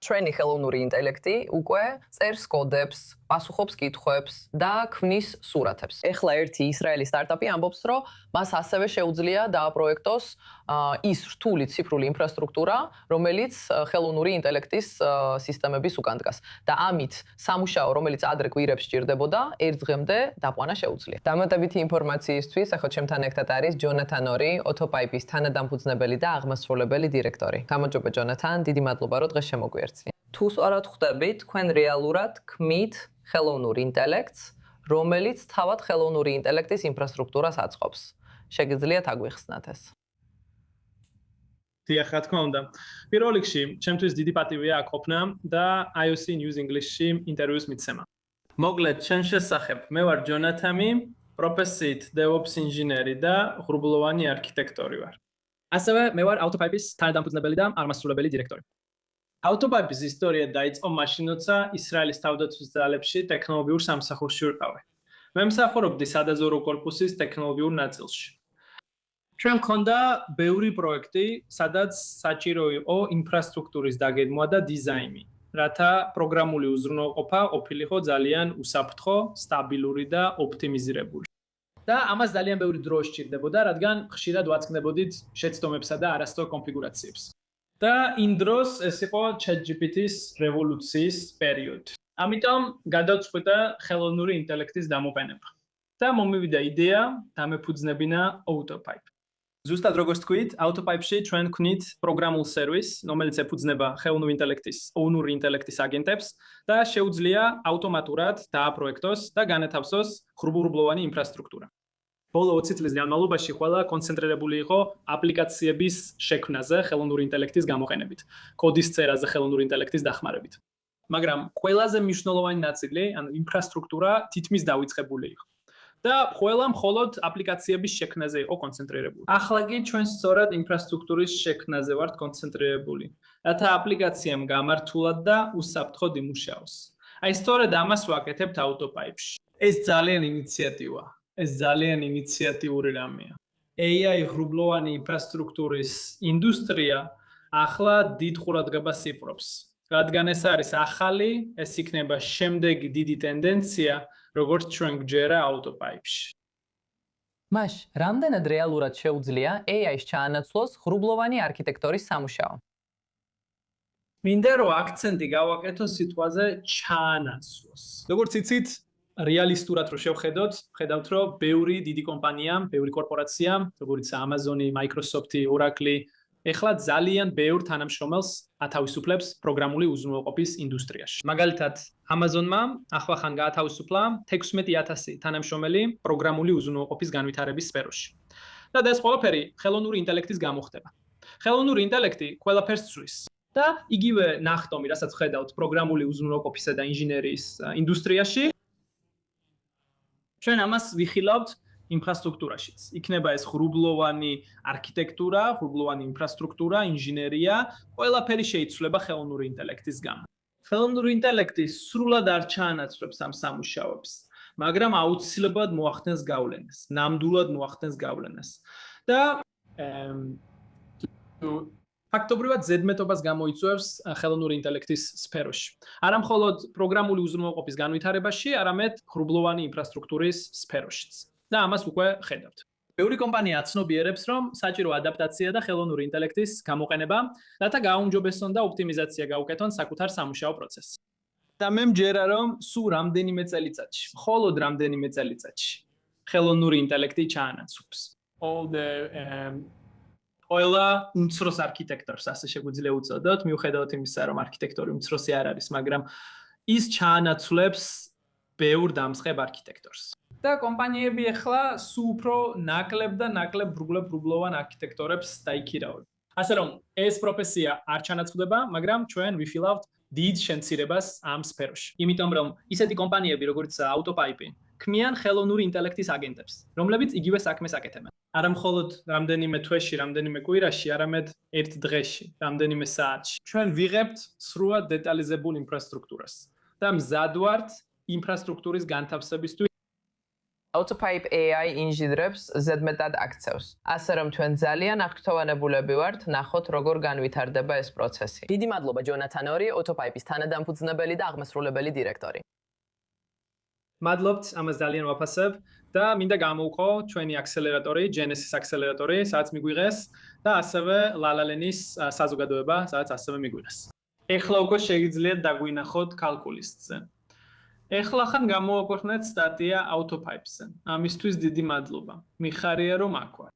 ჩვენი ხელოვნური ინტელექტი უკვე წერს კოდებს, პასუხობს კითხვებს და ქმნის სურათებს. ეხლა ერთი ისრაელის სტარტაპი ამბობს, რომ მას ასევე შეუძლია დააპროექტოს ის რთული ციფრული ინფრასტრუქტურა, რომელიც ხელოვნური ინტელექტის სისტემების უკან დგას. და ამით სამუშაო, რომელიც ადრე კვირებს სჭირდებოდა, ერთ დღემდე დაყვანა შეუძლია. დამატებითი ინფორმაციისთვის, ახლა ჩემთან ერთად არის ჯონათან ორი, ოტოპაიპის თანადამფუძნებელი და აღმასრულებელი დირექტორი. გამარჯობა ჯონათან, დიდი მადლობა, რომ დღეს შემოგვიერთდით. თუ სწორად ხვდებით, თქვენ რეალურად ქმნით ხელოვნურ ინტელექტს, რომელიც თავად ხელოვნური ინტელექტის ინფრასტრუქტურას აწყობს. შეგიძლიათ აგვიხსნათ ეს? დიახ, რა თქმა უნდა. პირველ რიგში, ჩემთვის დიდი პატივია აქ ყოფნა და IOC News English-ში ინტერვიუს მიცემა. მოკლედ, ჩემ შესახებ, მე ვარ ჯონათანი, პროფესიით DevOps ინჟინერი და ღრუბლოვანი არქიტექტორი ვარ. ასევე მე ვარ AutoPipe-ის თანადამფუძნებელი და აღმასრულებელი დირექტორი. AutoPipe-ის ისტორია დაიწყო მაშინ, როცა ისრაელის თავდაცვის ძალებში ტექნოლოგიურ სამსახურში ვიყავი. მე მსახურობდი სადაზვერვო კორპუსის ტექნოლოგიურ ნაწილში. ჩვენ მქონდა ბევრი პროექტი, სადაც საჭირო იყო ინფრასტრუქტურის დაგეგმვა და დიზაინი, რათა პროგრამული უზრუნველყოფა ყოფილიყო ძალიან უსაფრთხო, სტაბილური და ოპტიმიზირებული. და ამას ძალიან ბევრი დრო სჭირდებოდა, რადგან ხშირად ვაწყდებოდით შეცდომებსა და არასწორ კონფიგურაციებს. და იმ დროს ეს იყო ChatGPT-ის რევოლუციის პერიოდი. ამიტომ გადავწყვიტე ხელოვნური ინტელექტის დამოყენება. და მომივიდა იდეა დამეფუძნებინა AutoPipe. ზუსტად როგორც თქვით, AutoPipe-ში ჩვენ ვქნით პროგრამულ სერვისს, რომელიც ეფუძნება ხელოვნური ინტელექტის აგენტებს და შეუძლია ავტომატურად დააპროექტოს და განათავსოს ღრუბლოვანი ინფრასტრუქტურა. ბოლო 20 წლის განმავლობაში ყველა კონცენტრირებული იყო აპლიკაციების შექმნაზე ხელოვნური ინტელექტის გამოყენებით, კოდის წერაზე ხელოვნური ინტელექტის დახმარებით. მაგრამ ყველაზე მნიშვნელოვანი ნაწილი, ანუ ინფრასტრუქტურა თითქმის დავიწყებული იყო. და ყველა მხოლოდ აპლიკაციების შექმნაზე იყო კონცენტრირებული. ახლა კი ჩვენ სწორად ინფრასტრუქტურის შექმნაზე ვართ კონცენტრირებული, რათა აპლიკაციამ გამართულად და უსაფრთხოდ იმუშაოს. აი სწორედ ამას ვაკეთებთ AutoPipe-ში. ეს ძალიან ინიციატიური რამეა. AI ღრუბლოვანი ინფრასტრუქტურის ინდუსტრია ახლა დიდ ყურადღებას იპყრობს. რადგან ეს არის ახალი, ეს იქნება შემდეგი დიდი ტენდენცია, როგორც ჩვენ გვჯერა AutoPipe-ში. მაშ, რამდენად რეალურად შეუძლია AI-ს ჩაანაცვლოს ღრუბლოვანი არქიტექტორის სამუშაო? მინდა რომ აქცენტი გავაკეთო სიტყვაზე ჩაანაცვლოს. როგორც იცით, რეალისტურად რო შევხედოთ, ხედავთ რომ ბევრი დიდი კომპანია, ბევრი კორპორაცია, როგორიც Amazon-ი, Microsoft-ი, Oracle-ი, ეხლა ძალიან ბევრ თანამშრომელს ათავისუფლებს პროგრამული უზრუნველყოფის ინდუსტრიაში. მაგალითად, Amazon-მა ახლახან გაათავისუფლა 16,000 თანამშრომელი პროგრამული უზრუნველყოფის განვითარების სფეროში. და ეს ყველაფერი ხელოვნური ინტელექტის გამოხდება. ხელოვნური ინტელექტი ყველაფერს ცვლის. და იგივე ნახტომი, რასაც ხედავთ პროგრამული უზრუნველყოფისა და ინჟინერიის ინდუსტრიაში, ჩვენ ამას ვიხილავთ ინფრასტრუქტურაშიც. იქნება ეს ღრუბლოვანი არქიტექტურა, ღრუბლოვანი ინფრასტრუქტურა, ინჟინერია, ყველაფერი შეიცვლება ხელოვნური ინტელექტის გამო. ხელოვნური ინტელექტი სრულად არ ჩაანაცვლებს ამ სამუშაოებს, მაგრამ აუცილებლად მოახდენს გავლენას, ნამდვილად მოახდენს გავლენას. და ფაქტობრივად ზედმეტობას გამოიწვევს ხელოვნური ინტელექტის სფეროში. არა მხოლოდ პროგრამული უზრუნველყოფის განვითარებაში, არამედ ღრუბლოვანი ინფრასტრუქტურის სფეროშიც. და ამას უკვე ხედავთ. ბევრი კომპანია აცნობიერებს, რომ საჭირო ადაპტაცია და ხელოვნური ინტელექტის გამოყენება, რათა გააუმჯობესონ და ოპტიმიზაცია გაუკეთონ საკუთარ სამუშაო პროცესს. და მე მჯერა, რომ სულ რამდენიმე წელიწადში, მხოლოდ რამდენიმე წელიწადში ხელოვნური ინტელექტი ჩაანაცვლებს. ყველა უმცროს არქიტექტორს, ასე შეგვიძლია უწოდოთ, მიუხედავად იმისა, რომ არქიტექტორი უმცროსი არ არის, მაგრამ ის ჩაანაცვლებს ბევრ დამსხებ არქიტექტორს. და კომპანიები ახლა სულ უფრო ნაკლებ და ნაკლებ ღრუბლოვან არქიტექტორებს დაიქირავენ. ასე რომ, ეს პროფესია არ ჩანაცვლდება, მაგრამ ჩვენ ვიხილავთ დიდ შემცირებას ამ სფეროში. იმიტომ რომ ისეთი კომპანიები, როგორც AutoPipe, ქმნიან ხელოვნური ინტელექტის აგენტებს, რომლებიც იგივე საქმეს აკეთებენ. არა მხოლოდ რამდენიმე თვეში, რამდენიმე კვირაში, არამედ ერთ დღეში, რამდენიმე საათში. ჩვენ ვიღებთ სრულად დეტალიზებულ ინფრასტრუქტურას და მზად ვართ ინფრასტრუქტურის განთავსებისთვის. Autopipe AI ინჟინრებს ზედმეტად აქცევს. ასე რომ თქვენ ძალიან აღფრთოვანებულები ვართ, ნახოთ როგორ განვითარდება ეს პროცესი. დიდი მადლობა ჯონათან ორი, Autopipe-ის თანადამფუძნებელი და აღმასრულებელი დირექტორი. მადლობთ, ამას ძალიან ვაფასებ და მინდა გამოვყო ჩვენი აქსელერატორი, Genesis აქსელერატორი, სადაც მიგვიღეს და ასევე LaLaLand-ის საზოგადოება, სადაც ასევე მიგვიღეს. ეხლა უკვე შეგიძლიათ დაგვინახოთ კალკულისტზე. ეხლა ხან გამოვაქვეყნეთ სტატია Autopipe-ზე. ამისთვის დიდი მადლობა. მიხარია რომ აქ ვარ.